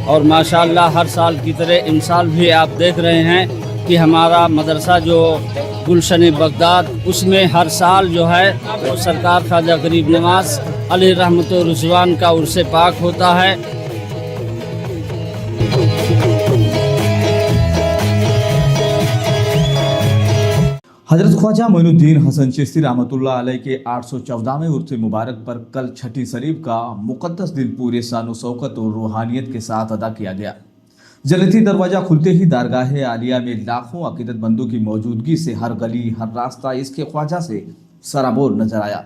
और माशाअल्लाह हर साल की तरह इन साल भी आप देख रहे हैं कि हमारा मदरसा जो गुलशन बगदाद उसमें हर साल जो है वो सरकार ख्वाजा गरीब नवाज अलैहि रहमत व रिज़वान का उर्स पाक होता है। हजरत ख्वाजा मोइनुद्दीन हसन चिश्ती रहमतुल्लाह अलैह के 814वें उर्स मुबारक पर कल छठी शरीफ का मुक़द्दस दिन पूरे शान शौकत और रूहानियत के साथ अदा किया गया। जन्नती दरवाजा खुलते ही दरगाह आलिया में लाखों अकीदतमंदों की मौजूदगी से हर गली हर रास्ता इसके ख्वाजा से सराबोर नजर आया।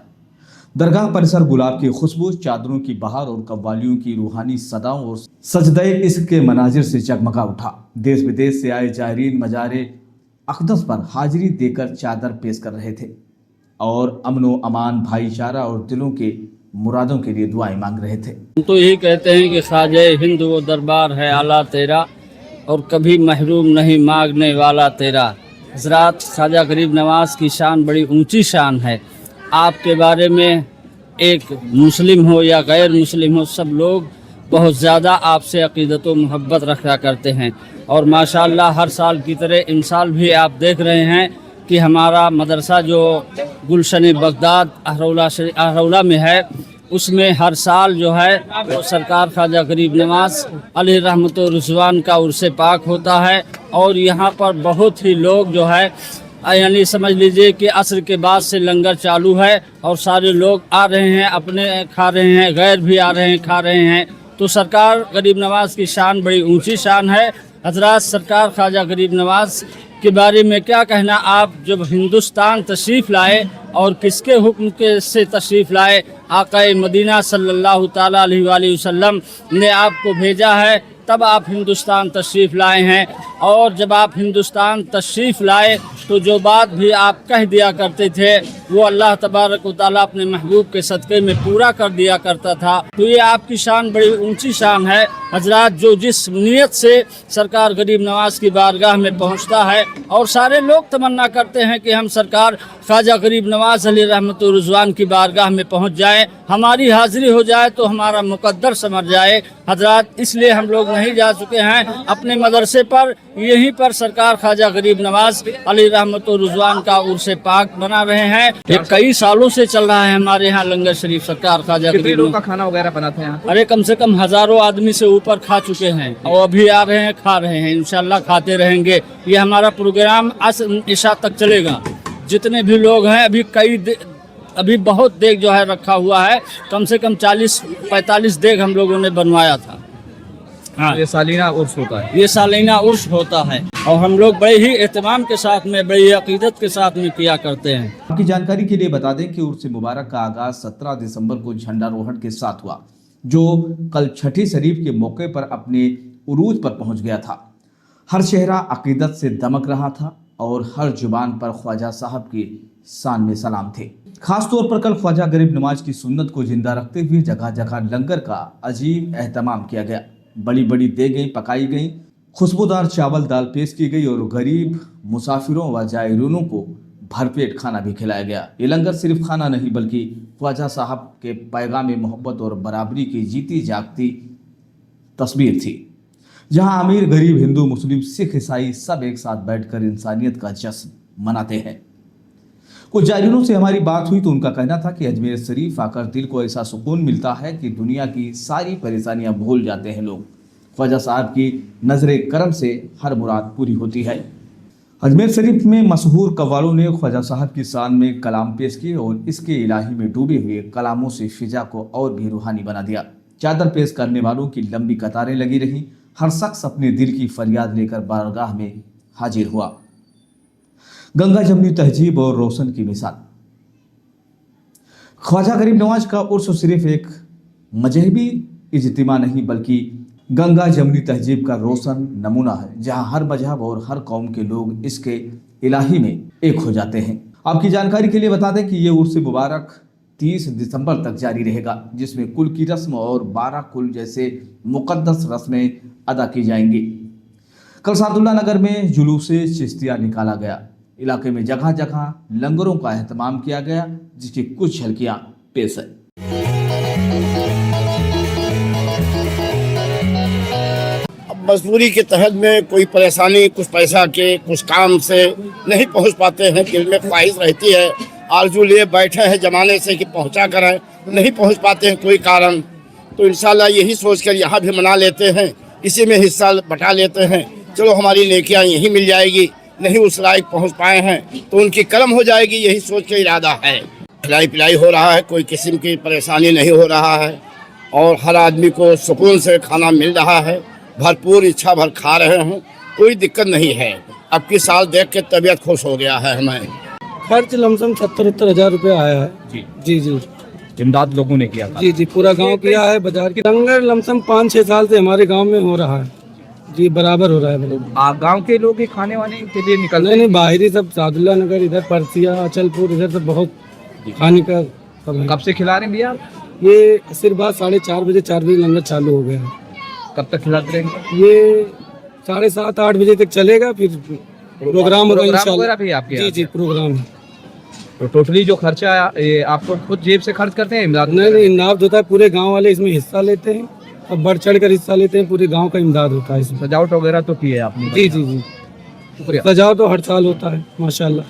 दरगाह परिसर गुलाब की खुशबू, चादरों की बहार और कव्वालियों की रूहानी सदाओं और सजदे इश्क के मनाजिर से जगमगा उठा। देश विदेश से आए जायरीन मजारे अक़दस पर हाजिरी देकर चादर पेश कर रहे थे और अमन व अमान, भाईचारा और दिलों के मुरादों के लिए दुआएं मांग रहे थे। हम तो यही कहते हैं कि ख्वाजा हिंद वो दरबार है आला तेरा और कभी महरूम नहीं मांगने वाला तेरा। हज़रात ख्वाजा गरीब नवाज की शान बड़ी ऊंची शान है। आपके बारे में एक मुस्लिम हो या गैर मुस्लिम हो, सब लोग बहुत ज़्यादा आपसे अक़ीदत व मोहब्बत रखा करते हैं और माशाअल्लाह हर साल की तरह इन साल भी आप देख रहे हैं कि हमारा मदरसा जो गुलशन बगदाद अहरौला में है उसमें हर साल जो है वो सरकार ख्वाजा गरीब नवाज अलैहि रहमत व रिज़वान का उर्स पाक होता है। और यहाँ पर बहुत ही लोग जो है यानी समझ लीजिए कि असर के बाद से लंगर चालू है और सारे लोग आ रहे हैं, अपने खा रहे हैं, गैर भी आ रहे हैं, खा रहे हैं। तो सरकार गरीब नवाज की शान बड़ी ऊंची शान है। हज़रात सरकार ख्वाजा गरीब नवाज के बारे में क्या कहना। आप जब हिंदुस्तान तशरीफ़ लाए और किसके हुक्म के से तशरीफ़ लाए, आक़ाए मदीना सल्लल्लाहु ताला अलैहि वसल्लम ने आपको भेजा है, तब आप हिंदुस्तान तशरीफ़ लाए हैं। और जब आप हिंदुस्तान तशरीफ़ लाए तो जो बात भी आप कह दिया करते थे वो अल्लाह तबारक व तआला अपने महबूब के सदक़े में पूरा कर दिया करता था। तो ये आपकी शान बड़ी ऊंची शान है। हज़रात जो जिस नीयत से सरकार गरीब नवाज की बारगाह में पहुंचता है और सारे लोग तमन्ना करते हैं कि हम सरकार ख्वाजा गरीब नवाज अलैहि रहमत व रिज़वान की बारगाह में पहुंच जाए, हमारी हाज़िरी हो जाए तो हमारा मुक़द्दर समझ जाए। हज़रात इसलिए हम लोग नहीं जा चुके हैं अपने मदरसे पर, यहीं पर सरकार ख्वाजा गरीब नवाज अलैहि रहमत व रिज़वान का उर्स पाक बना रहे हैं। ये कई सालों से चल रहा है हमारे यहाँ लंगर शरीफ। सरकार ख्वाजा गरीब लोगों का खाना वगैरह बनाते हैं? अरे कम से कम हज़ारों आदमी से ऊपर खा चुके हैं और अभी आ रहे हैं, खा रहे हैं, इंशाल्लाह खाते रहेंगे। ये हमारा प्रोग्राम आज इशा तक चलेगा। जितने भी लोग हैं अभी बहुत देग जो है रखा हुआ है, कम से कम 40-45 देग हम लोगों ने बनवाया था। हाँ, ये सालीना उर्स होता है। ये सालीना उर्स होता है और हम लोग बड़े ही एहतमाम के साथ में, बड़ी अकीदत के साथ में किया करते हैं। आपकी जानकारी के लिए बता दें कि उर्स मुबारक का आगाज 17 दिसंबर को झंडारोहण के साथ हुआ, जो कल छठी शरीफ के मौके पर अपने उरूज पर पहुंच गया था। हर चेहरा अकीदत से दमक रहा था और हर जुबान पर ख्वाजा साहब की शान में सलाम थे। खासतौर पर कल ख्वाजा गरीब नवाज की सुन्नत को जिंदा रखते हुए जगह जगह लंगर का अजीब एहतमाम किया गया। बड़ी बड़ी देगें पकाई गईं, खुशबूदार चावल दाल पेश की गई और गरीब मुसाफिरों व जायरीनों को भरपेट खाना भी खिलाया गया। ये लंगर सिर्फ खाना नहीं बल्कि ख्वाजा साहब के पैगाम मोहब्बत और बराबरी की जीती जागती तस्वीर थी, जहां अमीर गरीब, हिंदू मुस्लिम, सिख ईसाई सब एक साथ बैठकर इंसानियत का जश्न मनाते हैं। कुछ जायरीनों से हमारी बात हुई तो उनका कहना था कि अजमेर शरीफ आकर दिल को ऐसा सुकून मिलता है कि दुनिया की सारी परेशानियां भूल जाते हैं लोग। ख्वाजा साहब की नजरे करम से हर मुराद पूरी होती है। अजमेर शरीफ में मशहूर कव्वालों ने ख्वाजा साहब की शान में कलाम पेश किए और इसके इलाही में डूबे हुए कलामों से फिजा को और भी रूहानी बना दिया। चादर पेश करने वालों की लंबी कतारें लगी रहीं। हर शख्स अपने दिल की फरियाद लेकर बारगाह में हाजिर हुआ। गंगा जमनी तहजीब और रोशन की मिसाल। ख्वाजा गरीब नवाज का उर्स सिर्फ एक मजहबी इज्तिमा नहीं बल्कि गंगा जमनी तहजीब का रोशन नमूना है, जहां हर मजहब और हर कौम के लोग इसके इलाही में एक हो जाते हैं। आपकी जानकारी के लिए बता दें कि ये उर्स मुबारक 30 दिसंबर तक जारी रहेगा, जिसमें कुल की रस्म और 12 कुल जैसे मुकद्दस रस्में अदा की जाएंगी। कल सादुल्ला नगर में जुलूसे चिश्तिया निकाला गया। इलाके में जगह जगह लंगरों का एहतमाम किया गया, जिसकी कुछ झलकियां पेश है। मजदूरी के तहत में कोई परेशानी, कुछ पैसा के, कुछ काम से नहीं पहुंच पाते हैं। दिल में ख्वाहिश रहती है, आरजू लिए बैठे हैं जमाने से कि पहुंचा करें, नहीं पहुंच पाते हैं कोई कारण। तो इंशाल्लाह यही सोचकर यहाँ भी मना लेते हैं, इसी में हिस्सा बटा लेते हैं। चलो हमारी नेकियां यहीं मिल जाएगी, नहीं उस लायक पहुँच पाए हैं तो उनकी कर्म हो जाएगी, यही सोच के इरादा है। खिलाई पिलाई हो रहा है, कोई किस्म की परेशानी नहीं हो रहा है और हर आदमी को सुकून से खाना मिल रहा है, भरपूर इच्छा भर खा रहे हैं, कोई दिक्कत नहीं है। अब की साल देख के तबीयत खुश हो गया है हमें। खर्च लमसम 70-70 हज़ार रुपये आया है। जी जी जी इमदाद लोगों ने किया था। जी जी पूरा गांव किया है। बाजार की लंगर लमसम 5-6 साल से हमारे गांव में हो रहा है। जी बराबर हो रहा है। बराबर गांव के लोग ही खाने वाने के लिए निकल नहीं बाहरी सब सादुल्ला नगर, इधर परसिया, अचलपुर, इधर सब बहुत खाने का सब है। कब से खिला रहे हैं भैया? ये सिर्फ बाद 4:30 बजे 4 बजे लंगर चालू हो गया है। कब तक खिलाते रहेंगे? ये 7:30-8 बजे तक चलेगा, फिर प्रोग्राम होगा वगैरह इंशाल्लाह। भी आपके जी यहाँ? जी प्रोग्राम है। तो टोटली जो खर्चा ये आपको खुद जेब से खर्च करते हैं इमदाद? नहीं इमदाद होता है, पूरे गांव वाले इसमें हिस्सा लेते हैं और बढ़ चढ़ कर हिस्सा लेते हैं। पूरे गांव का इमदाद होता है इसमें। सजावट वगैरह तो की है आपने? जी जी जी शुक्रिया। सजाओ तो हर साल होता है माशाल्लाह।